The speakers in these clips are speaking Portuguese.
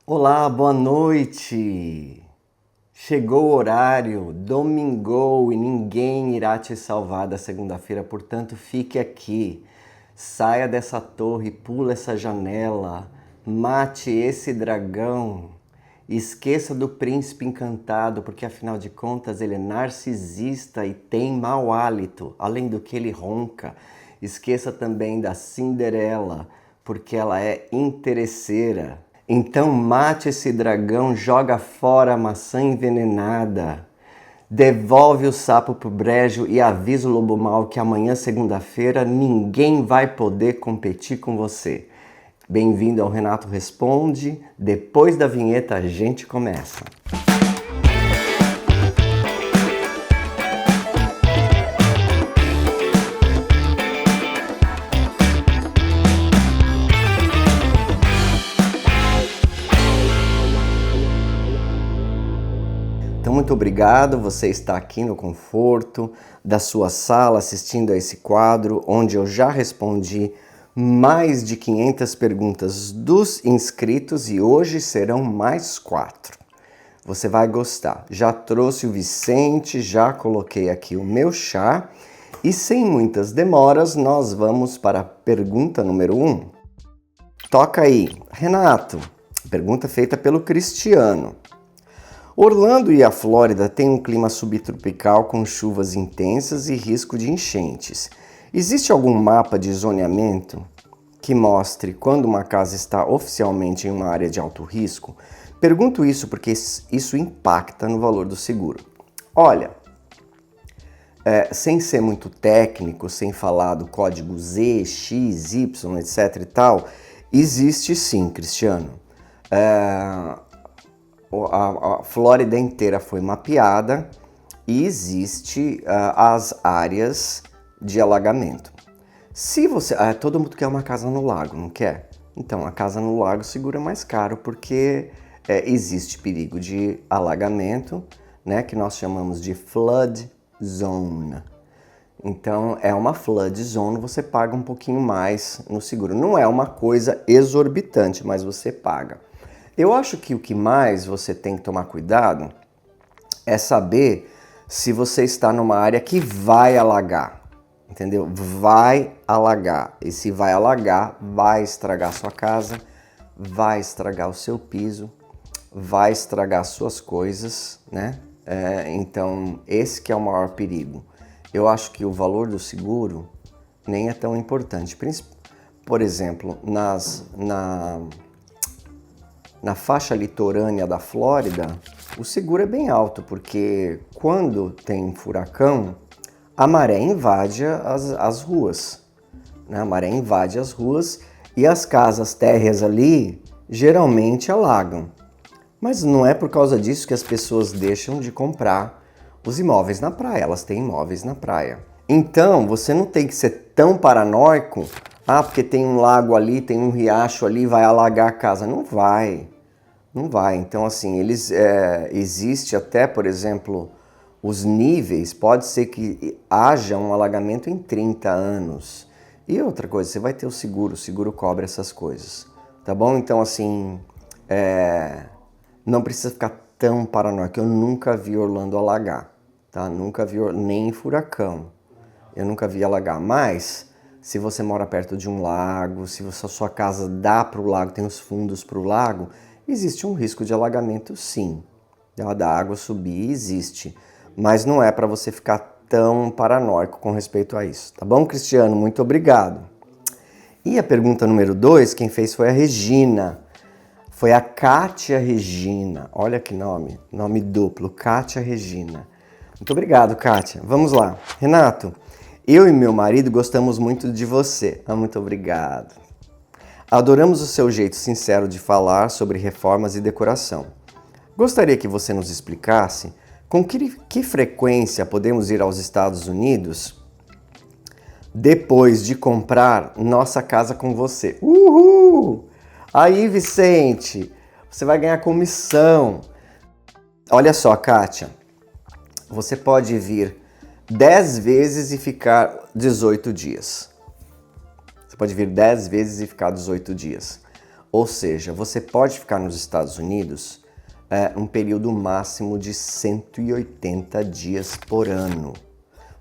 Olá, boa noite! Chegou o horário, domingou e ninguém irá te salvar da segunda-feira, portanto fique aqui. Saia dessa torre, pula essa janela, mate esse dragão. Esqueça do príncipe encantado, porque afinal de contas ele é narcisista e tem mau hálito, além do que ele ronca. Esqueça também da Cinderela, porque ela é interesseira. Então mate esse dragão, joga fora a maçã envenenada. Devolve o sapo pro brejo e avisa o lobo mau que amanhã, segunda-feira, ninguém vai poder competir com você. Bem-vindo ao Renato Responde. Depois da vinheta a gente começa. Então, muito obrigado, você está aqui no conforto da sua sala assistindo a esse quadro, onde eu já respondi mais de 500 perguntas dos inscritos e hoje serão mais 4. Você vai gostar. Já trouxe o Vicente, já coloquei aqui o meu chá e sem muitas demoras nós vamos para a pergunta número 1. Toca aí, Renato. Pergunta feita pelo Cristiano. Orlando e a Flórida têm um clima subtropical com chuvas intensas e risco de enchentes. Existe algum mapa de zoneamento que mostre quando uma casa está oficialmente em uma área de alto risco? Pergunto isso porque isso impacta no valor do seguro. Olha, sem ser muito técnico, sem falar do código Z, X, Y, etc e tal, existe sim, Cristiano. A Flórida inteira foi mapeada e existe as áreas de alagamento. Se você... todo mundo quer uma casa no lago, não quer? Então, a casa no lago segura mais caro porque existe perigo de alagamento, né, que nós chamamos de flood zone. Então, é uma flood zone, você paga um pouquinho mais no seguro. Não é uma coisa exorbitante, mas você paga. Eu acho que o que mais você tem que tomar cuidado é saber se você está numa área que vai alagar, entendeu? Vai alagar. E se vai alagar, vai estragar sua casa, vai estragar o seu piso, vai estragar suas coisas, né? Então, esse que é o maior perigo. Eu acho que o valor do seguro nem é tão importante. Por exemplo, na faixa litorânea da Flórida, o seguro é bem alto, porque quando tem furacão, a maré invade as ruas. Né? A maré invade as ruas e as casas térreas ali geralmente alagam. Mas não é por causa disso que as pessoas deixam de comprar os imóveis na praia, elas têm imóveis na praia. Então, você não tem que ser tão paranoico, porque tem um lago ali, tem um riacho ali, vai alagar a casa. Não vai. Não vai. Então, assim, existe até, por exemplo, os níveis, pode ser que haja um alagamento em 30 anos. E outra coisa, você vai ter o seguro cobre essas coisas, tá bom? Então, assim, não precisa ficar tão paranoico. Eu nunca vi Orlando alagar, tá? Nunca vi, nem furacão. Eu nunca vi alagar, mas se você mora perto de um lago, se a sua casa dá para o lago, tem os fundos para o lago, existe um risco de alagamento sim. Da água subir existe, mas não é para você ficar tão paranoico com respeito a isso. Tá bom, Cristiano? Muito obrigado. E a pergunta número 2, quem fez foi a Regina. Foi a Kátia Regina. Olha que nome duplo, Kátia Regina. Muito obrigado, Kátia. Vamos lá. Renato, eu e meu marido gostamos muito de você. Muito obrigado. Adoramos o seu jeito sincero de falar sobre reformas e decoração. Gostaria que você nos explicasse com que frequência podemos ir aos Estados Unidos depois de comprar nossa casa com você. Uhul! Aí, Vicente, você vai ganhar comissão. Olha só, Kátia, você pode vir 10 vezes e ficar 18 dias. Você pode vir 10 vezes e ficar 18 dias. Ou seja, você pode ficar nos Estados Unidos um período máximo de 180 dias por ano.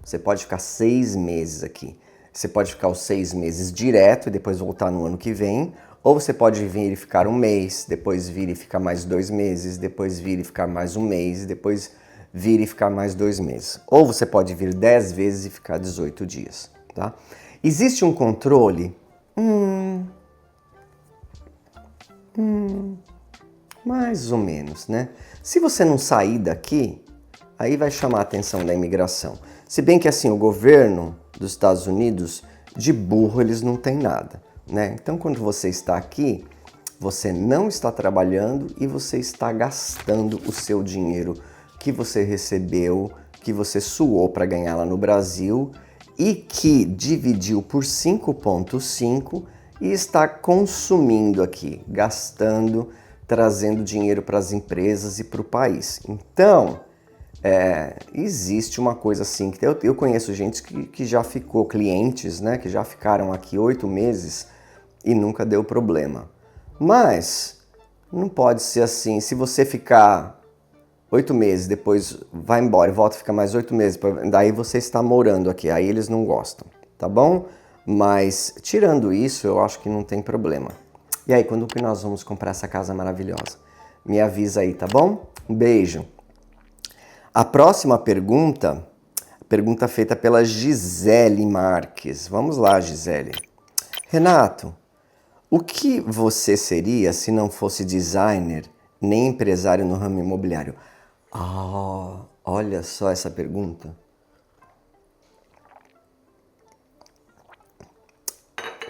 Você pode ficar 6 meses aqui. Você pode ficar os 6 meses direto e depois voltar no ano que vem, ou você pode vir e ficar um mês, depois vir e ficar mais 2 meses, depois vir e ficar mais um mês, depois vir e ficar mais 2 meses. Ou você pode vir 10 vezes e ficar 18 dias, tá? Existe um controle? Mais ou menos, né? Se você não sair daqui, aí vai chamar a atenção da imigração. Se bem que assim, o governo dos Estados Unidos, de burro eles não têm nada, né? Então quando você está aqui, você não está trabalhando e você está gastando o seu dinheiro que você recebeu, que você suou para ganhar lá no Brasil e que dividiu por 5,5 e está consumindo aqui, gastando, trazendo dinheiro para as empresas e para o país. Então, existe uma coisa assim, que eu conheço gente que já ficou, clientes, né, que já ficaram aqui 8 meses e nunca deu problema. Mas não pode ser assim, se você ficar 8 meses, depois vai embora e volta e fica mais 8 meses, daí você está morando aqui, aí eles não gostam, tá bom? Mas tirando isso, eu acho que não tem problema. E aí, quando que nós vamos comprar essa casa maravilhosa? Me avisa aí, tá bom? Um beijo. A próxima pergunta feita pela Gisele Marques. Vamos lá, Gisele. Renato, o que você seria se não fosse designer nem empresário no ramo imobiliário? Ah, olha só essa pergunta.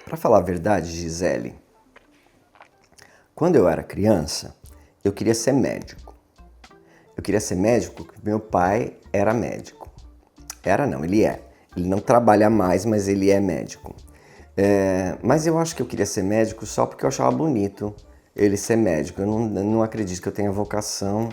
Para falar a verdade, Gisele, quando eu era criança, eu queria ser médico. Eu queria ser médico porque meu pai era médico. Era não, ele é. Ele não trabalha mais, mas ele é médico. Mas eu acho que eu queria ser médico só porque eu achava bonito ele ser médico. Eu não acredito que eu tenha vocação,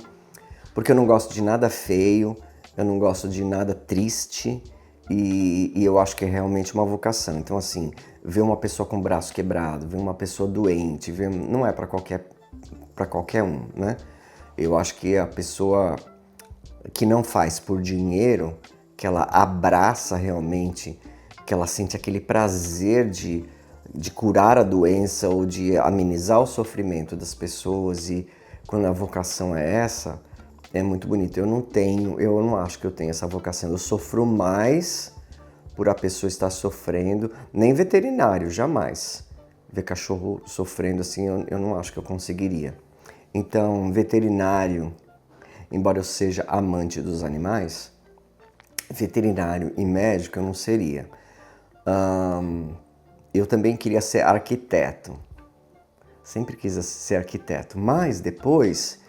porque eu não gosto de nada feio, eu não gosto de nada triste e eu acho que é realmente uma vocação. Então assim, ver uma pessoa com o braço quebrado, ver uma pessoa doente, não é para qualquer um, né? Eu acho que a pessoa que não faz por dinheiro, que ela abraça realmente, que ela sente aquele prazer de curar a doença ou de amenizar o sofrimento das pessoas, e quando a vocação é essa, é muito bonito. Eu não acho que eu tenho essa vocação. Eu sofro mais por a pessoa estar sofrendo, nem veterinário, jamais. Ver cachorro sofrendo assim, eu não acho que eu conseguiria. Então, veterinário, embora eu seja amante dos animais, veterinário e médico eu não seria. Eu também queria ser arquiteto. Sempre quis ser arquiteto, mas depois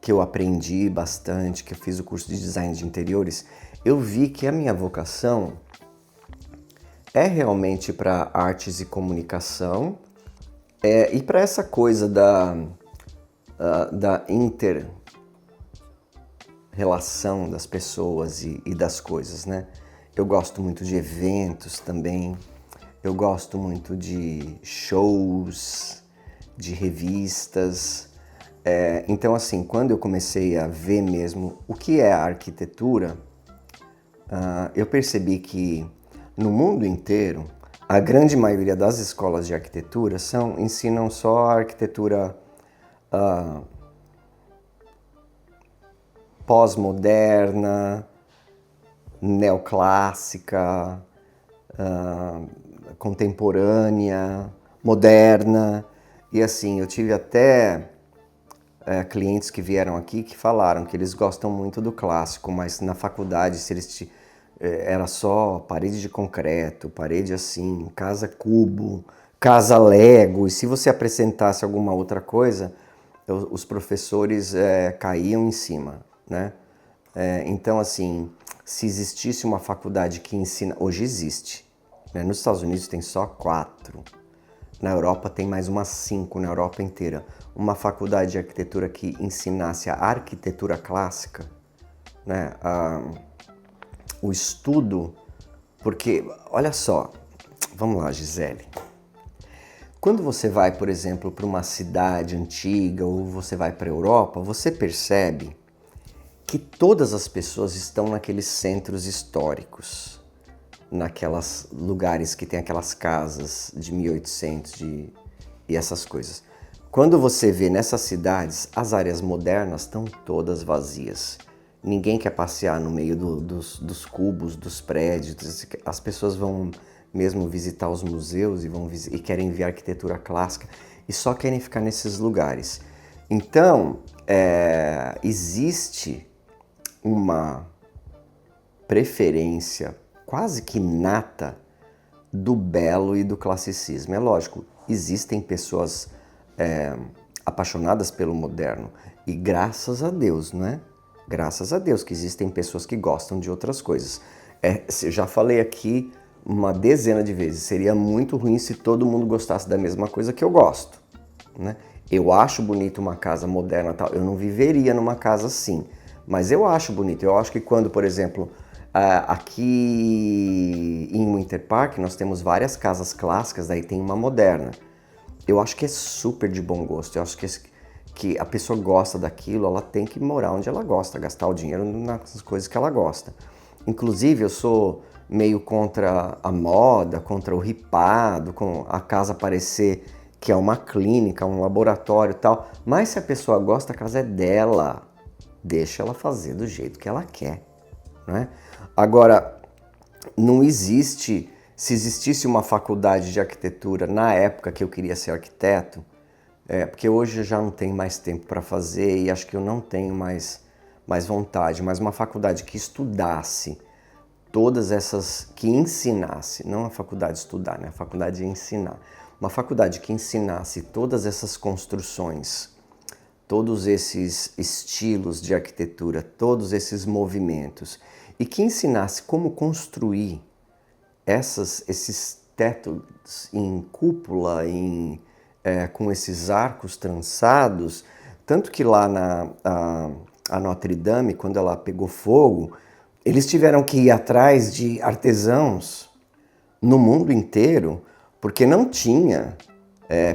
que eu aprendi bastante, que eu fiz o curso de design de interiores, eu vi que a minha vocação é realmente para artes e comunicação, e para essa coisa da inter-relação das pessoas e das coisas, né? Eu gosto muito de eventos também, eu gosto muito de shows, de revistas. Então, assim, quando eu comecei a ver mesmo o que é a arquitetura, eu percebi que no mundo inteiro, a grande maioria das escolas de arquitetura ensinam só a arquitetura pós-moderna, neoclássica, contemporânea, moderna. E assim, eu tive até clientes que vieram aqui que falaram que eles gostam muito do clássico, mas na faculdade, se eles era só parede de concreto, parede assim, casa cubo, casa Lego, e se você apresentasse alguma outra coisa, os professores caíam em cima, né? Então, assim, se existisse uma faculdade que ensina... Hoje existe, né? Nos Estados Unidos tem só 4. Na Europa tem mais umas 5, na Europa inteira. Uma faculdade de arquitetura que ensinasse a arquitetura clássica, né? O estudo... Porque, olha só, vamos lá, Gisele. Quando você vai, por exemplo, para uma cidade antiga ou você vai para a Europa, você percebe que todas as pessoas estão naqueles centros históricos, naquelas lugares que tem aquelas casas de 1800 e essas coisas. Quando você vê nessas cidades, as áreas modernas estão todas vazias. Ninguém quer passear no meio dos cubos, dos prédios. As pessoas vão mesmo visitar os museus e querem ver arquitetura clássica e só querem ficar nesses lugares. Então, existe uma preferência quase que inata do belo e do classicismo. É lógico, existem pessoas apaixonadas pelo moderno e graças a Deus, não é? Graças a Deus que existem pessoas que gostam de outras coisas. Eu já falei aqui uma dezena de vezes, seria muito ruim se todo mundo gostasse da mesma coisa que eu gosto, né? Eu acho bonito uma casa moderna, tal. Eu não viveria numa casa assim, mas eu acho bonito. Eu acho que quando, por exemplo, aqui em Winter Park nós temos várias casas clássicas, daí tem uma moderna. Eu acho que é super de bom gosto. Eu acho que a pessoa gosta daquilo, ela tem que morar onde ela gosta, gastar o dinheiro nas coisas que ela gosta. Inclusive, eu sou meio contra a moda, contra o ripado, com a casa parecer que é uma clínica, um laboratório e tal. Mas se a pessoa gosta, a casa é dela. Deixa ela fazer do jeito que ela quer, né? Agora, não existe... Se existisse uma faculdade de arquitetura na época que eu queria ser arquiteto, porque hoje eu já não tenho mais tempo para fazer e acho que eu não tenho mais vontade, mas uma faculdade que estudasse todas essas, que ensinasse, não a faculdade estudar, né? A faculdade de ensinar. Uma faculdade que ensinasse todas essas construções, todos esses estilos de arquitetura, todos esses movimentos, e que ensinasse como construir esses tetos em cúpula, com esses arcos trançados, tanto que lá a Notre Dame, quando ela pegou fogo, eles tiveram que ir atrás de artesãos no mundo inteiro, porque não tinha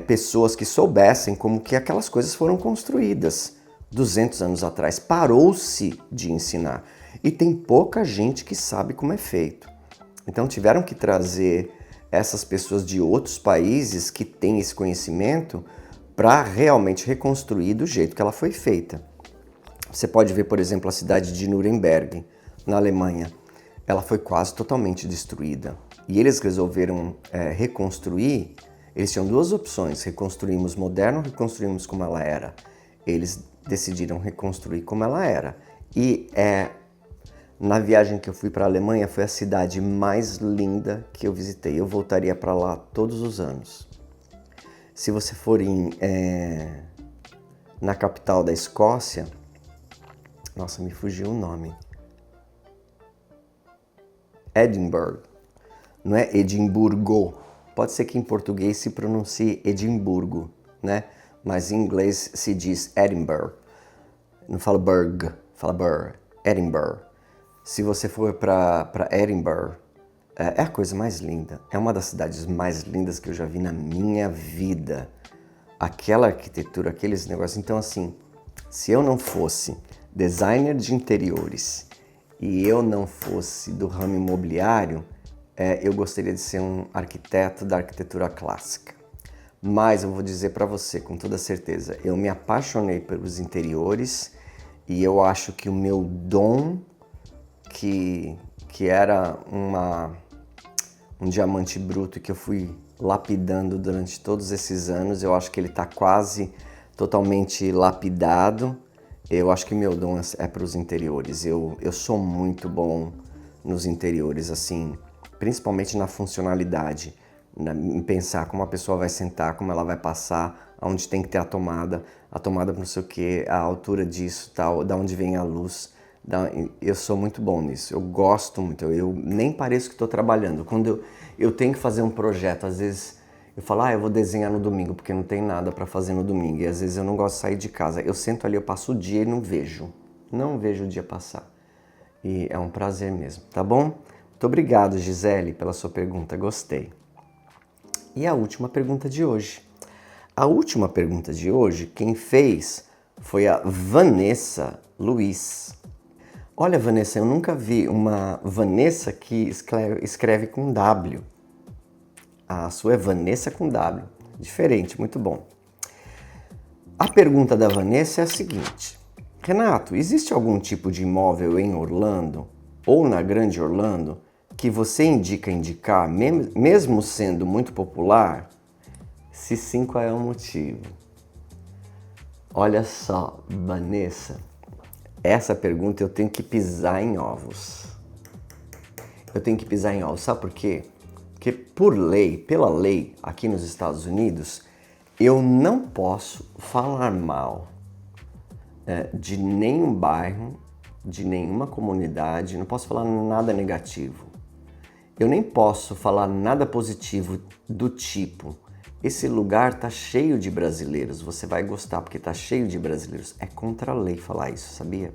pessoas que soubessem como que aquelas coisas foram construídas 200 anos atrás. Parou-se de ensinar e tem pouca gente que sabe como é feito. Então tiveram que trazer essas pessoas de outros países que têm esse conhecimento para realmente reconstruir do jeito que ela foi feita. Você pode ver, por exemplo, a cidade de Nuremberg, na Alemanha. Ela foi quase totalmente destruída. E eles resolveram reconstruir. Eles tinham duas opções: reconstruímos moderno ou reconstruímos como ela era. Eles decidiram reconstruir como ela era. E na viagem que eu fui para a Alemanha, foi a cidade mais linda que eu visitei. Eu voltaria para lá todos os anos. Se você for na capital da Escócia... Nossa, me fugiu o nome. Edinburgh. Não é Edimburgo. Pode ser que em português se pronuncie Edimburgo, né? Mas em inglês se diz Edinburgh. Não fala Burg, fala Burr. Edinburgh. Se você for para Edinburgh, é a coisa mais linda. É uma das cidades mais lindas que eu já vi na minha vida. Aquela arquitetura, aqueles negócios. Então, assim, se eu não fosse designer de interiores e eu não fosse do ramo imobiliário, eu gostaria de ser um arquiteto da arquitetura clássica. Mas eu vou dizer para você com toda certeza, eu me apaixonei pelos interiores e eu acho que o meu dom, que era um diamante bruto que eu fui lapidando durante todos esses anos, eu acho que ele está quase totalmente lapidado. Eu acho que meu dom é para os interiores. Eu sou muito bom nos interiores, assim, principalmente na funcionalidade, em pensar como a pessoa vai sentar, como ela vai passar, aonde tem que ter a tomada não sei o que, a altura disso, tal, da onde vem a luz. Eu sou muito bom nisso, eu gosto muito, eu nem pareço que estou trabalhando. Quando eu tenho que fazer um projeto, às vezes eu falo, eu vou desenhar no domingo, porque não tem nada para fazer no domingo. E às vezes eu não gosto de sair de casa. Eu sento ali, eu passo o dia e não vejo o dia passar. E é um prazer mesmo, tá bom? Muito obrigado, Gisele, pela sua pergunta, gostei. E a última pergunta de hoje. A última pergunta de hoje, quem fez foi a Vanessa Luiz. Olha, Vanessa, eu nunca vi uma Vanessa que escreve com W. A sua é Vanessa com W. Diferente, muito bom. A pergunta da Vanessa é a seguinte. Renato, existe algum tipo de imóvel em Orlando ou na Grande Orlando que você indicar, mesmo sendo muito popular? Se sim, qual é o motivo? Olha só, Vanessa, essa pergunta eu tenho que pisar em ovos. Eu tenho que pisar em ovos, sabe por quê? Porque pela lei, aqui nos Estados Unidos, eu não posso falar mal de nenhum bairro, de nenhuma comunidade, não posso falar nada negativo. Eu nem posso falar nada positivo do tipo, esse lugar tá cheio de brasileiros, você vai gostar porque tá cheio de brasileiros. É contra a lei falar isso, sabia?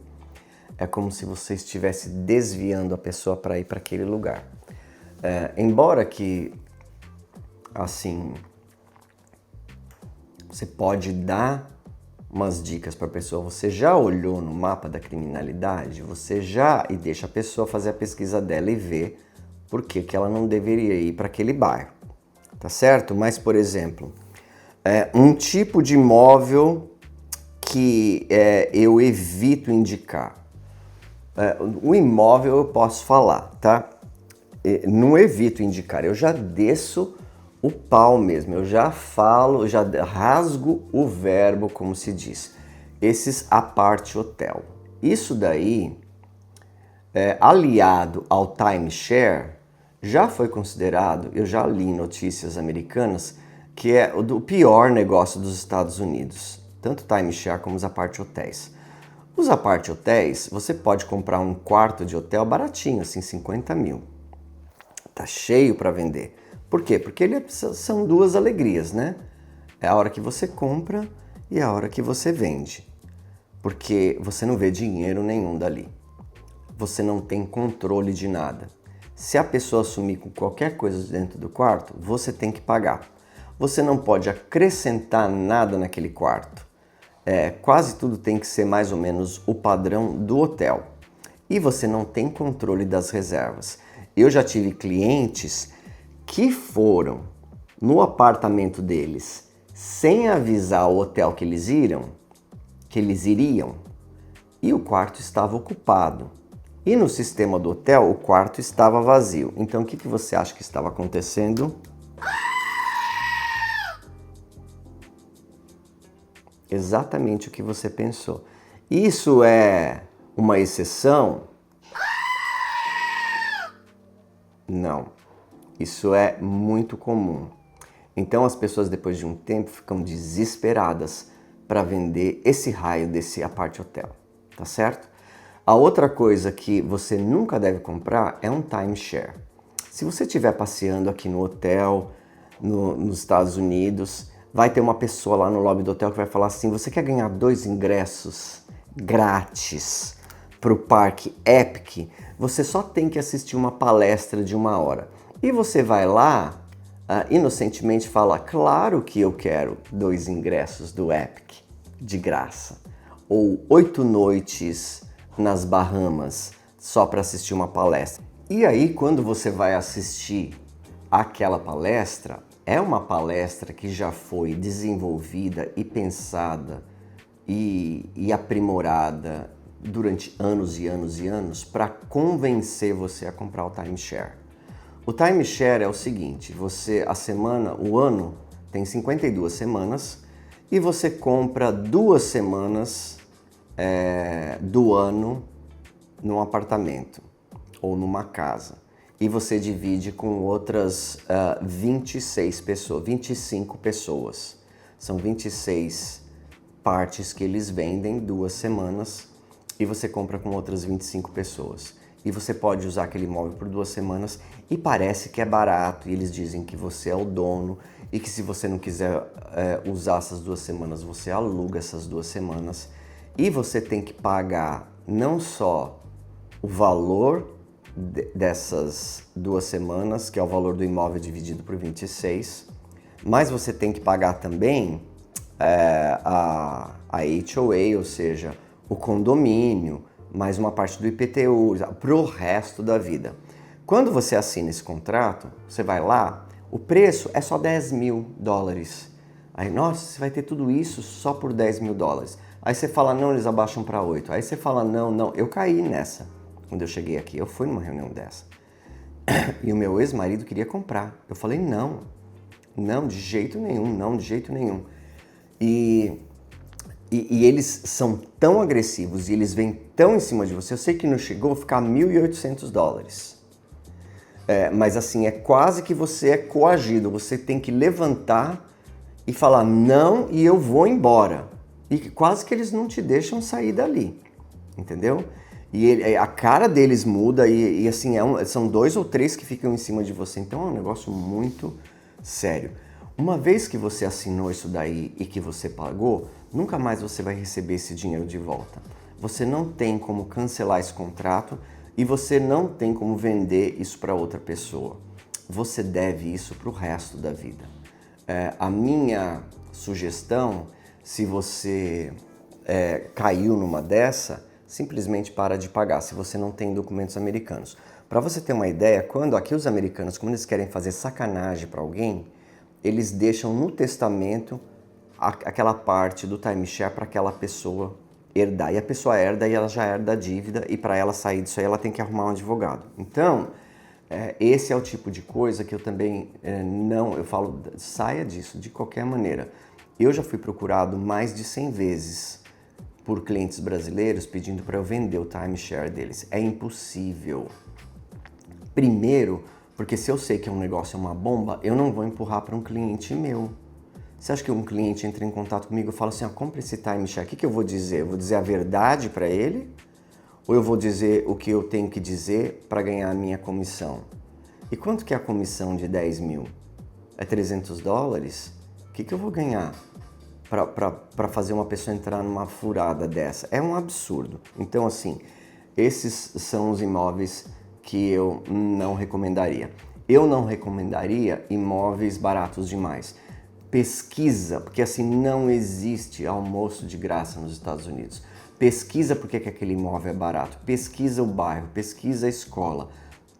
É como se você estivesse desviando a pessoa para ir para aquele lugar. Embora que, assim, você pode dar umas dicas para a pessoa, você já olhou no mapa da criminalidade, e deixa a pessoa fazer a pesquisa dela e ver por que ela não deveria ir para aquele bairro, tá certo? Mas, por exemplo, um tipo de imóvel que eu evito indicar. O imóvel eu posso falar, tá? Não evito indicar, eu já desço o pau mesmo, eu já falo, já rasgo o verbo, como se diz. Esses apart hotel. Isso daí, aliado ao timeshare, já foi considerado, eu já li em notícias americanas, que é o pior negócio dos Estados Unidos. Tanto timeshare como os apart hotéis. Os apart hotéis, você pode comprar um quarto de hotel baratinho, assim, 50 mil. Tá cheio para vender. Por quê? Porque são duas alegrias, né? É a hora que você compra e a hora que você vende. Porque você não vê dinheiro nenhum dali. Você não tem controle de nada. Se a pessoa sumir com qualquer coisa dentro do quarto, você tem que pagar. Você não pode acrescentar nada naquele quarto. Quase tudo tem que ser mais ou menos o padrão do hotel. E você não tem controle das reservas. Eu já tive clientes que foram no apartamento deles sem avisar o hotel que eles iriam, e o quarto estava ocupado. E no sistema do hotel, o quarto estava vazio. Então, o que você acha que estava acontecendo? Exatamente o que você pensou. Isso é uma exceção? Não. Isso é muito comum. Então as pessoas depois de um tempo ficam desesperadas para vender esse raio desse apart hotel, tá certo? A outra coisa que você nunca deve comprar é um timeshare. Se você estiver passeando aqui no hotel, nos Estados Unidos, vai ter uma pessoa lá no lobby do hotel que vai falar assim, você quer ganhar 2 ingressos grátis para o parque Epic? Você só tem que assistir uma palestra de 1 hora. E você vai lá, inocentemente fala, claro que eu quero 2 ingressos do Epic, de graça. Ou 8 noites nas Bahamas, só para assistir uma palestra. E aí, quando você vai assistir aquela palestra, é uma palestra que já foi desenvolvida e pensada e aprimorada durante anos e anos e anos para convencer você a comprar o timeshare. O timeshare é o seguinte, o ano tem 52 semanas e você compra 2 semanas do ano num apartamento ou numa casa. E você divide com outras 25 pessoas. São 26 partes que eles vendem, 2 semanas, e você compra com outras 25 pessoas. E você pode usar aquele imóvel por 2 semanas e parece que é barato. E eles dizem que você é o dono e que se você não quiser usar essas 2 semanas, você aluga essas 2 semanas. E você tem que pagar não só o valor dessas 2 semanas, que é o valor do imóvel dividido por 26, Mas você tem que pagar também a HOA, ou seja, o condomínio, mais uma parte do IPTU, pro resto da vida. Quando você assina esse contrato, você vai lá, o preço é só $10.000. Aí, nossa, você vai ter tudo isso só por $10.000. Aí você fala, não, eles abaixam para 8. Aí você fala, não. Eu caí nessa quando eu cheguei aqui. Eu fui numa reunião dessa. E o meu ex-marido queria comprar. Eu falei, não, de jeito nenhum. E eles são tão agressivos e eles vêm tão em cima de você. Eu sei que não chegou a ficar $1.800. Mas assim, é quase que você é coagido. Você tem que levantar e falar não e eu vou embora. E quase que eles não te deixam sair dali, entendeu? E a cara deles muda e assim, são 2 ou 3 que ficam em cima de você. Então é um negócio muito sério. Uma vez que você assinou isso daí e que você pagou, nunca mais você vai receber esse dinheiro de volta. Você não tem como cancelar esse contrato e você não tem como vender isso para outra pessoa. Você deve isso para o resto da vida. A minha sugestão, se você caiu numa dessa, simplesmente para de pagar, se você não tem documentos americanos. Para você ter uma ideia, quando aqui os americanos, quando eles querem fazer sacanagem para alguém, eles deixam no testamento aquela parte do timeshare para aquela pessoa herdar. E a pessoa herda e ela já herda a dívida e para ela sair disso aí ela tem que arrumar um advogado. Então, esse é o tipo de coisa que eu também eu falo, saia disso de qualquer maneira. Eu já fui procurado mais de 100 vezes por clientes brasileiros pedindo para eu vender o timeshare deles. É impossível. Primeiro, porque se eu sei que um negócio é uma bomba, eu não vou empurrar para um cliente meu. Você acha que um cliente entra em contato comigo e fala assim, compra esse timeshare, o que eu vou dizer? Eu vou dizer a verdade para ele? Ou eu vou dizer o que eu tenho que dizer para ganhar a minha comissão? E quanto que é a comissão de 10 mil? É $300? O que eu vou ganhar para fazer uma pessoa entrar numa furada dessa? É um absurdo. Então, assim, esses são os imóveis que eu não recomendaria. Eu não recomendaria imóveis baratos demais. Pesquisa, porque assim, não existe almoço de graça nos Estados Unidos. Pesquisa por que aquele imóvel é barato, pesquisa o bairro, pesquisa a escola,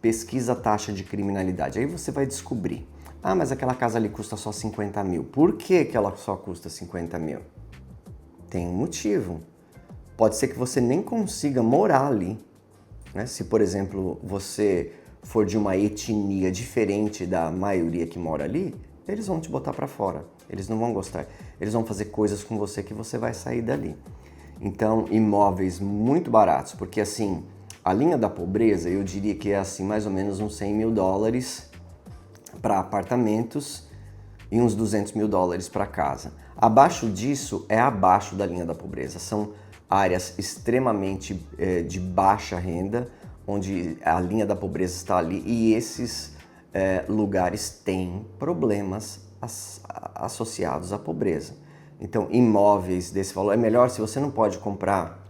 pesquisa a taxa de criminalidade. Aí você vai descobrir. Ah, mas aquela casa ali custa só 50 mil. Por que ela só custa 50 mil? Tem um motivo. Pode ser que você nem consiga morar ali. Né? Se, por exemplo, você for de uma etnia diferente da maioria que mora ali, eles vão te botar para fora. Eles não vão gostar. Eles vão fazer coisas com você que você vai sair dali. Então, imóveis muito baratos, porque assim, a linha da pobreza, eu diria que é assim, mais ou menos uns $100 mil para apartamentos e uns $200 mil para casa. Abaixo disso é abaixo da linha da pobreza. São áreas extremamente de baixa renda, onde a linha da pobreza está ali e esses lugares têm problemas associados à pobreza. Então, imóveis desse valor, é melhor se você não pode comprar,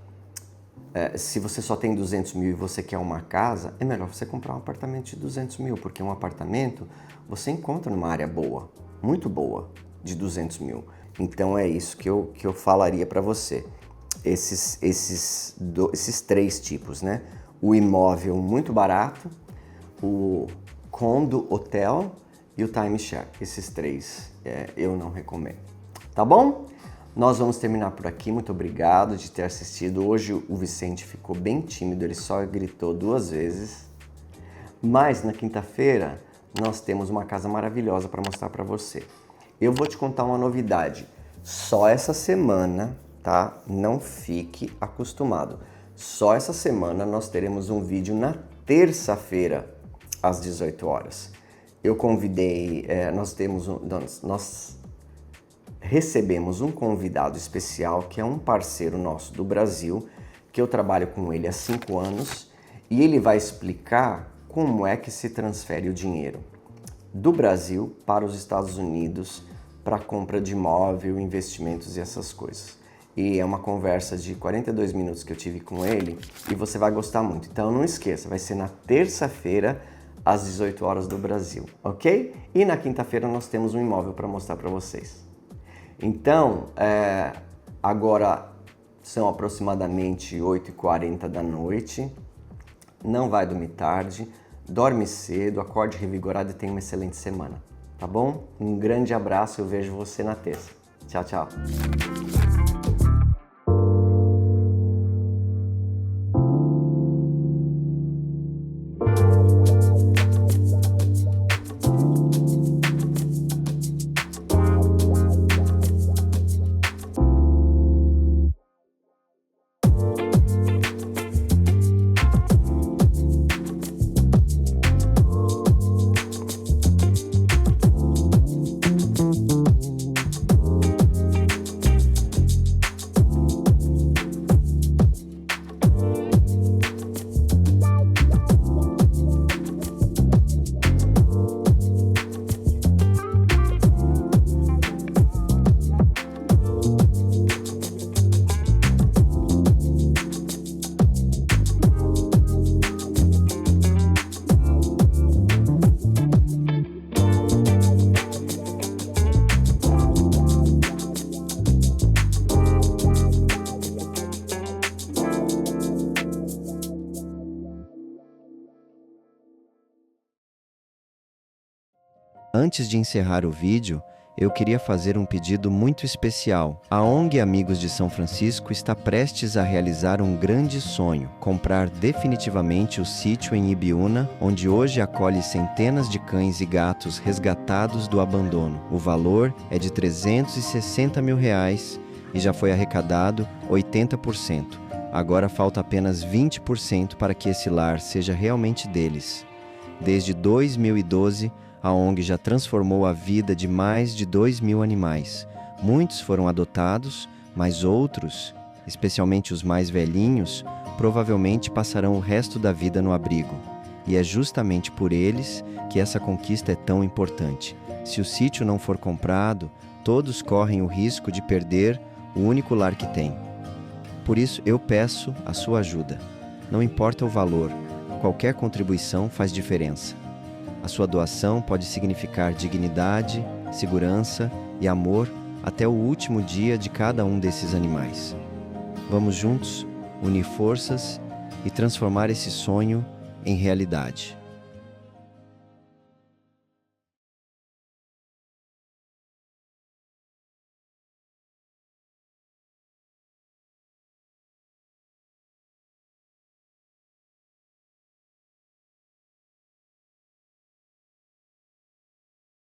se você só tem 200 mil e você quer uma casa, é melhor você comprar um apartamento de 200 mil, porque um apartamento você encontra numa área boa, muito boa, de 200 mil. Então é isso que eu falaria para você. Esses 3 tipos, né? O imóvel muito barato, o condo, hotel e o timeshare. Esses 3 eu não recomendo. Tá bom? Nós vamos terminar por aqui. Muito obrigado de ter assistido. Hoje o Vicente ficou bem tímido, ele só gritou 2 vezes. Mas na quinta-feira nós temos uma casa maravilhosa para mostrar para você. Eu vou te contar uma novidade. Só essa semana, tá? Não fique acostumado. Só essa semana nós teremos um vídeo na terça-feira às 18 horas. Eu convidei, nós recebemos um convidado especial que é um parceiro nosso do Brasil, que eu trabalho com ele há 5 anos e ele vai explicar como é que se transfere o dinheiro do Brasil para os Estados Unidos para compra de imóvel, investimentos e essas coisas. E é uma conversa de 42 minutos que eu tive com ele e você vai gostar muito. Então não esqueça, vai ser na terça-feira às 18 horas do Brasil, ok? E na quinta-feira nós temos um imóvel para mostrar para vocês. Então, agora são aproximadamente 8h40 da noite, não vai dormir tarde, dorme cedo, acorde revigorado e tenha uma excelente semana, tá bom? Um grande abraço, eu vejo você na terça. Tchau, tchau. Antes de encerrar o vídeo, eu queria fazer um pedido muito especial. A ONG Amigos de São Francisco está prestes a realizar um grande sonho: comprar definitivamente o sítio em Ibiúna, onde hoje acolhe centenas de cães e gatos resgatados do abandono. O valor é de R$360 mil e já foi arrecadado 80%. Agora falta apenas 20% para que esse lar seja realmente deles. Desde 2012, a ONG já transformou a vida de mais de 2.000 animais. Muitos foram adotados, mas outros, especialmente os mais velhinhos, provavelmente passarão o resto da vida no abrigo. E é justamente por eles que essa conquista é tão importante. Se o sítio não for comprado, todos correm o risco de perder o único lar que têm. Por isso, eu peço a sua ajuda. Não importa o valor, qualquer contribuição faz diferença. A sua doação pode significar dignidade, segurança e amor até o último dia de cada um desses animais. Vamos juntos unir forças e transformar esse sonho em realidade.